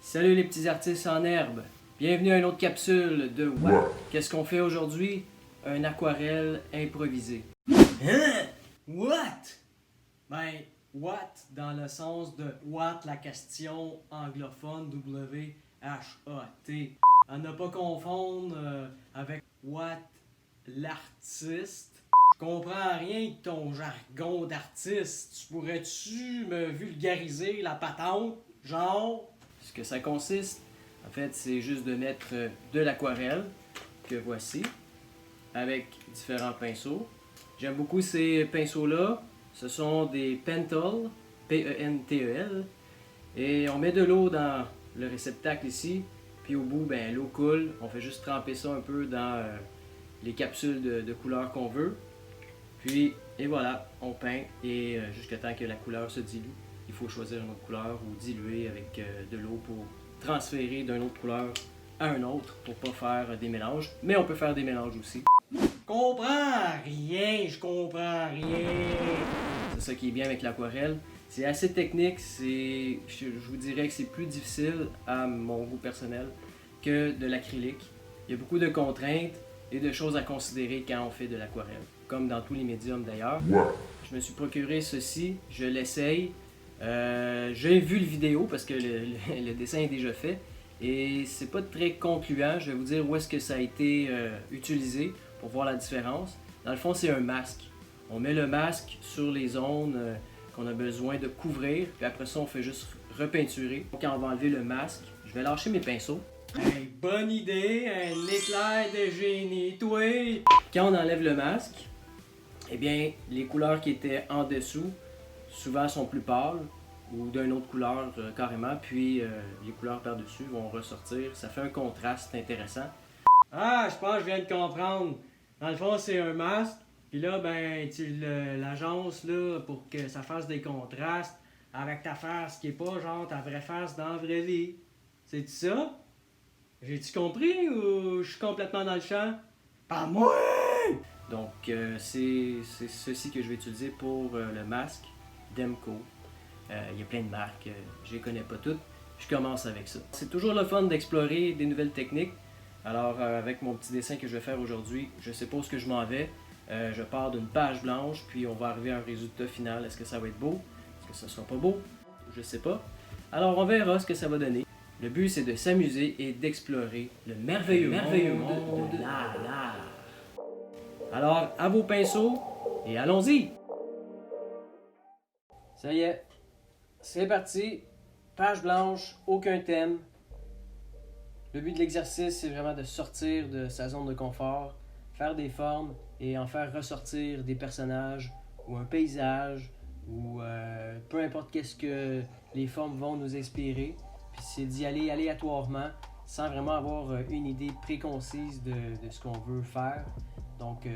Salut les petits artistes en herbe. Bienvenue à une autre capsule de What? Qu'est-ce qu'on fait aujourd'hui? Un aquarelle improvisé. Hein? What? Ben, what dans le sens de what, la question anglophone, W-H-A-T. À ne pas confondre avec what, l'artiste. Je comprends rien de ton jargon d'artiste. Tu pourrais-tu me vulgariser la patente? Genre? Ce que ça consiste, en fait, c'est juste de mettre de l'aquarelle, que voici, avec différents pinceaux. J'aime beaucoup ces pinceaux-là. Ce sont des Pentel, P-E-N-T-E-L. Et on met de l'eau dans le réceptacle ici. Puis au bout, ben, l'eau coule. On fait juste tremper ça un peu dans les capsules de couleurs qu'on veut. Puis, et voilà, on peint. Et jusqu'à temps que la couleur se dilue. Il faut choisir une autre couleur ou diluer avec de l'eau pour transférer d'une autre couleur à un autre pour pas faire des mélanges. Mais on peut faire des mélanges aussi. Je comprends rien. C'est ça qui est bien avec l'aquarelle. C'est assez technique, je vous dirais que c'est plus difficile à mon goût personnel que de l'acrylique. Il y a beaucoup de contraintes et de choses à considérer quand on fait de l'aquarelle, comme dans tous les médiums d'ailleurs. Je me suis procuré ceci, je l'essaye. J'ai vu le vidéo parce que le dessin est déjà fait et c'est pas très concluant. Je vais vous dire où est-ce que ça a été utilisé pour voir la différence. Dans le fond, c'est un masque. On met le masque sur les zones qu'on a besoin de couvrir, puis après ça, on fait juste repeinturer. Quand on va enlever le masque, je vais lâcher mes pinceaux. Hey, bonne idée, un éclair de génie, toi! Quand on enlève le masque, eh bien, les couleurs qui étaient en dessous, souvent sont plus pâles ou d'une autre couleur carrément, puis les couleurs par-dessus vont ressortir. Ça fait un contraste intéressant. Ah, je pense que je viens de comprendre. Dans le fond, c'est un masque, puis là, ben, tu l'agences là pour que ça fasse des contrastes avec ta face qui est pas genre ta vraie face dans la vraie vie. C'est ça? J'ai-tu compris ou je suis complètement dans le champ? Pas moi! Donc, c'est ceci que je vais utiliser pour le masque Demco. Il y a plein de marques, je les connais pas toutes. Je commence avec ça. C'est toujours le fun d'explorer des nouvelles techniques. Alors, avec mon petit dessin que je vais faire aujourd'hui, je sais pas où je m'en vais. Je pars d'une page blanche, puis on va arriver à un résultat final. Est-ce que ça va être beau? Est-ce que ça sera pas beau? Je sais pas. Alors, on verra ce que ça va donner. Le but, c'est de s'amuser et d'explorer le merveilleux monde de l'art. Alors, à vos pinceaux et allons-y! Ça y est, c'est parti. Page blanche, aucun thème. Le but de l'exercice, c'est vraiment de sortir de sa zone de confort, faire des formes et en faire ressortir des personnages ou un paysage ou peu importe qu'est-ce que les formes vont nous inspirer. Puis c'est d'y aller aléatoirement sans vraiment avoir une idée préconcise de ce qu'on veut faire. Donc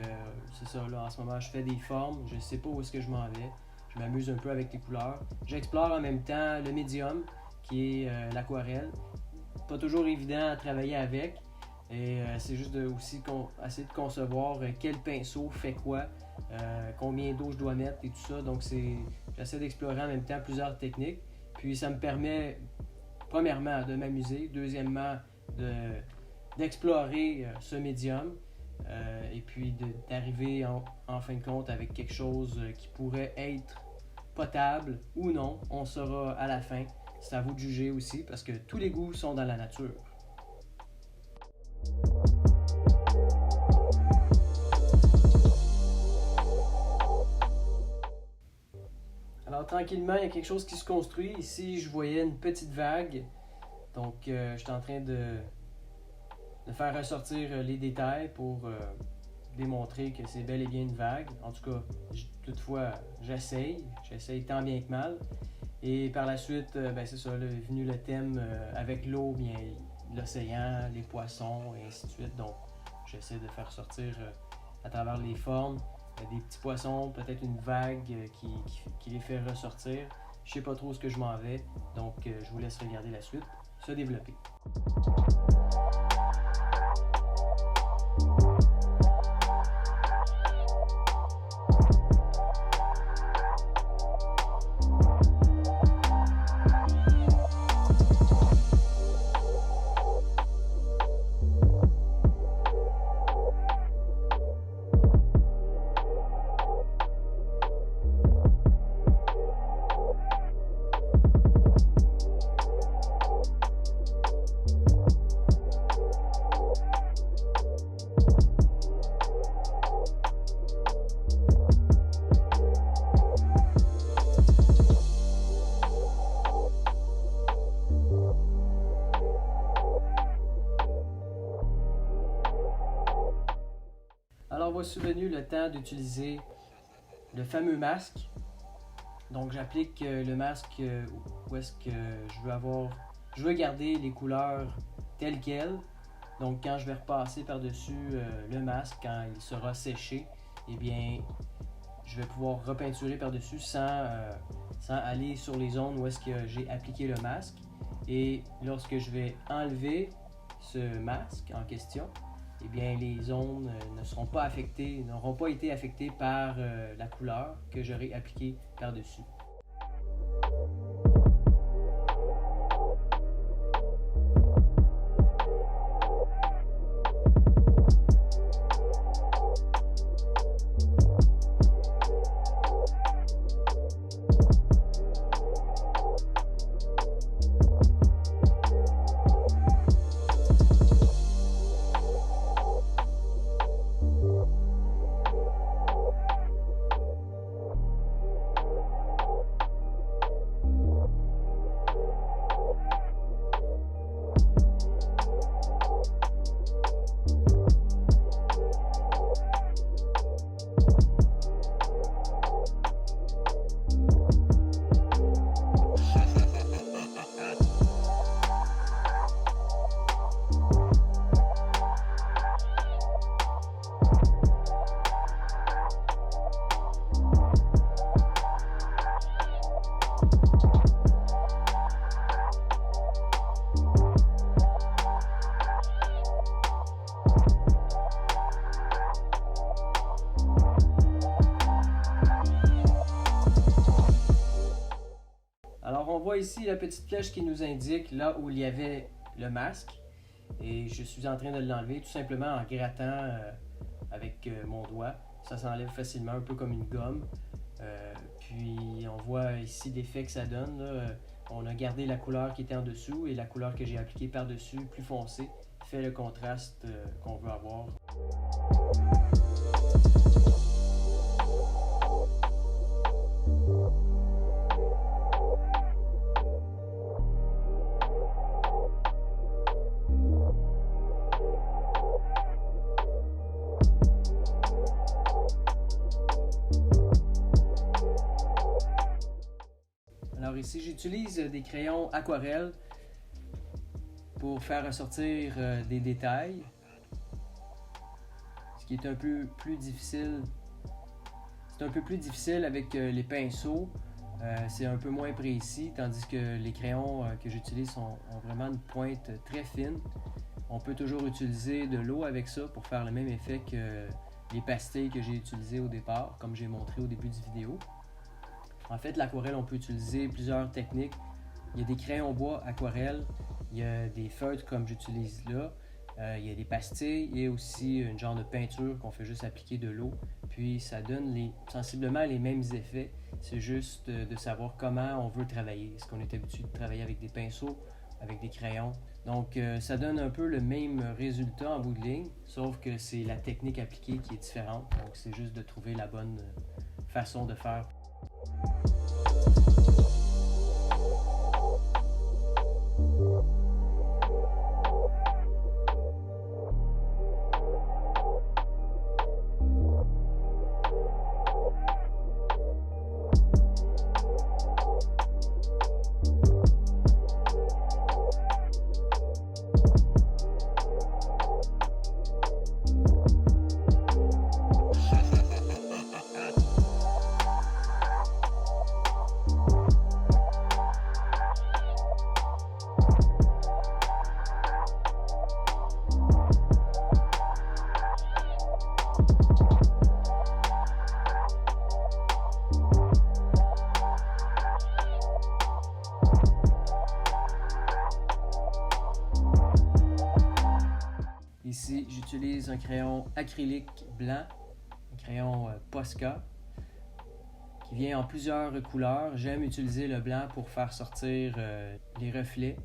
c'est ça, là en ce moment je fais des formes, je sais pas où est-ce que je m'en vais. Je m'amuse un peu avec les couleurs. J'explore en même temps le médium qui est l'aquarelle. Pas toujours évident à travailler avec. Et c'est juste aussi essayer de concevoir quel pinceau fait quoi, combien d'eau je dois mettre et tout ça. Donc j'essaie d'explorer en même temps plusieurs techniques. Puis ça me permet premièrement de m'amuser, deuxièmement d'explorer ce médium et puis d'arriver en fin de compte avec quelque chose qui pourrait être potable ou non. On saura à la fin. C'est à vous de juger aussi parce que tous les goûts sont dans la nature. Alors tranquillement, il y a quelque chose qui se construit. Ici, je voyais une petite vague. Donc, je suis en train de faire ressortir les détails pour démontrer que c'est bel et bien une vague. En tout cas, toutefois, j'essaye tant bien que mal. Et par la suite, ben c'est ça, là, est venu le thème avec l'eau, bien l'océan, les poissons et ainsi de suite. Donc, j'essaie de faire sortir à travers les formes des petits poissons, peut-être une vague qui les fait ressortir. Je sais pas trop ce que je m'en vais, donc je vous laisse regarder la suite se développer. va survenu le temps d'utiliser le fameux masque. Donc j'applique le masque où est-ce que je veux garder les couleurs telles quelles. Donc quand je vais repasser par-dessus le masque, quand il sera séché, eh bien je vais pouvoir repeinturer par-dessus sans aller sur les zones où est-ce que j'ai appliqué le masque. Et lorsque je vais enlever ce masque en question, eh bien les zones n'auront pas été affectées par la couleur que j'aurai appliquée par-dessus. Alors on voit ici la petite flèche qui nous indique là où il y avait le masque et je suis en train de l'enlever tout simplement en grattant avec mon doigt. Ça s'enlève facilement, un peu comme une gomme. Puis on voit ici l'effet que ça donne. Là. On a gardé la couleur qui était en dessous et la couleur que j'ai appliquée par-dessus, plus foncée, fait le contraste qu'on veut avoir. Alors ici, j'utilise des crayons aquarelle pour faire ressortir des détails. Ce qui est un peu plus difficile. C'est un peu plus difficile avec les pinceaux. C'est un peu moins précis, tandis que les crayons que j'utilise ont vraiment une pointe très fine. On peut toujours utiliser de l'eau avec ça pour faire le même effet que les pastilles que j'ai utilisées au départ, comme j'ai montré au début de la vidéo. En fait, l'aquarelle, on peut utiliser plusieurs techniques. Il y a des crayons bois aquarelle, il y a des feutres comme j'utilise là, il y a des pastilles, il y a aussi une genre de peinture qu'on fait juste appliquer de l'eau. Puis ça donne sensiblement les mêmes effets. C'est juste de savoir comment on veut travailler. Est-ce qu'on est habitué de travailler avec des pinceaux, avec des crayons? Donc ça donne un peu le même résultat en bout de ligne, sauf que c'est la technique appliquée qui est différente. Donc c'est juste de trouver la bonne façon de faire. Ici, j'utilise un crayon acrylique blanc, un crayon Posca, qui vient en plusieurs couleurs. J'aime utiliser le blanc pour faire sortir les reflets.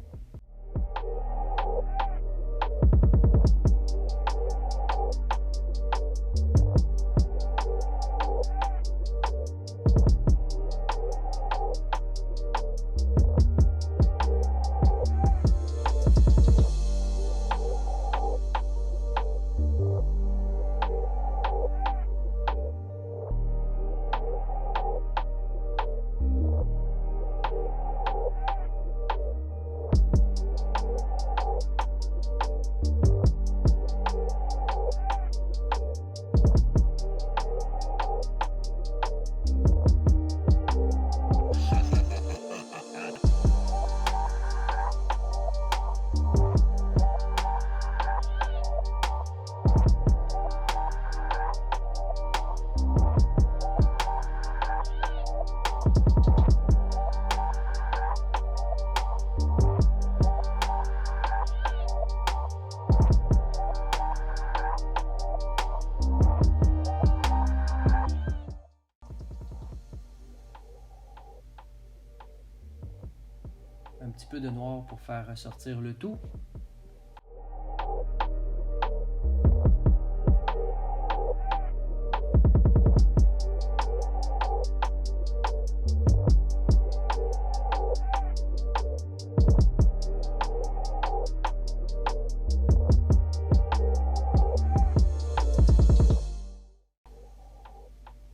fort pour faire ressortir le tout.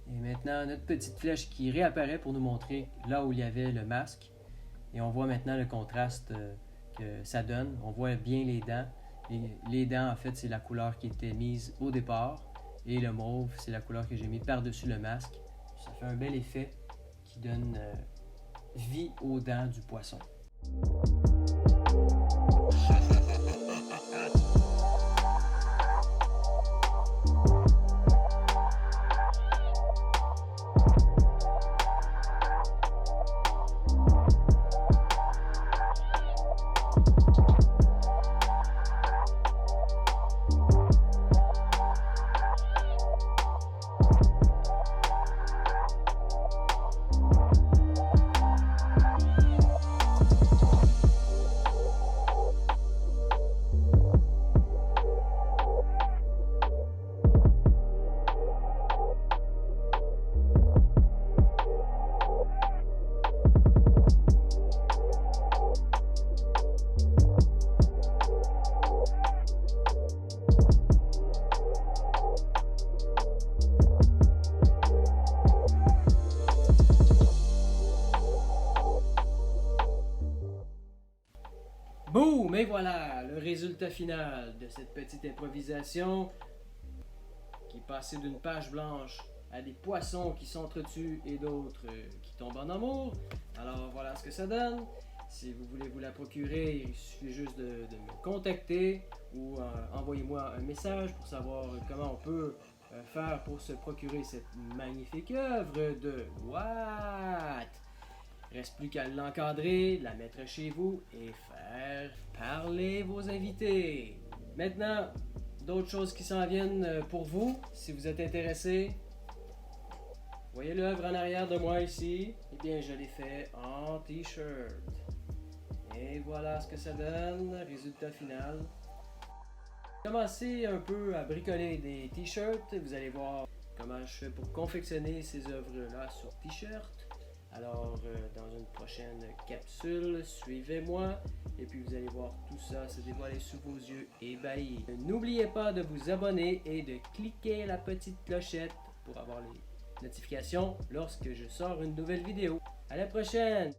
Maintenant, notre petite flèche qui réapparaît pour nous montrer là où il y avait le masque. Et on voit maintenant le contraste que ça donne. On voit bien les dents. Et les dents, en fait, c'est la couleur qui était mise au départ. Et le mauve, c'est la couleur que j'ai mis par-dessus le masque. Ça fait un bel effet qui donne vie aux dents du poisson. Boum! Et voilà le résultat final de cette petite improvisation qui est passée d'une page blanche à des poissons qui s'entretuent et d'autres qui tombent en amour. Alors voilà ce que ça donne. Si vous voulez vous la procurer, il suffit juste de me contacter ou envoyez-moi un message pour savoir comment on peut faire pour se procurer cette magnifique œuvre de What? Reste plus qu'à l'encadrer, la mettre chez vous et faire parler vos invités. Maintenant, d'autres choses qui s'en viennent pour vous, si vous êtes intéressés. Voyez l'œuvre en arrière de moi ici. Eh bien, je l'ai fait en t-shirt. Et voilà ce que ça donne, résultat final. Commencez un peu à bricoler des t-shirts. Vous allez voir comment je fais pour confectionner ces œuvres-là sur t-shirt. Alors, dans une prochaine capsule, suivez-moi et puis vous allez voir tout ça se dévoiler sous vos yeux ébahis. N'oubliez pas de vous abonner et de cliquer la petite clochette pour avoir les notifications lorsque je sors une nouvelle vidéo. À la prochaine!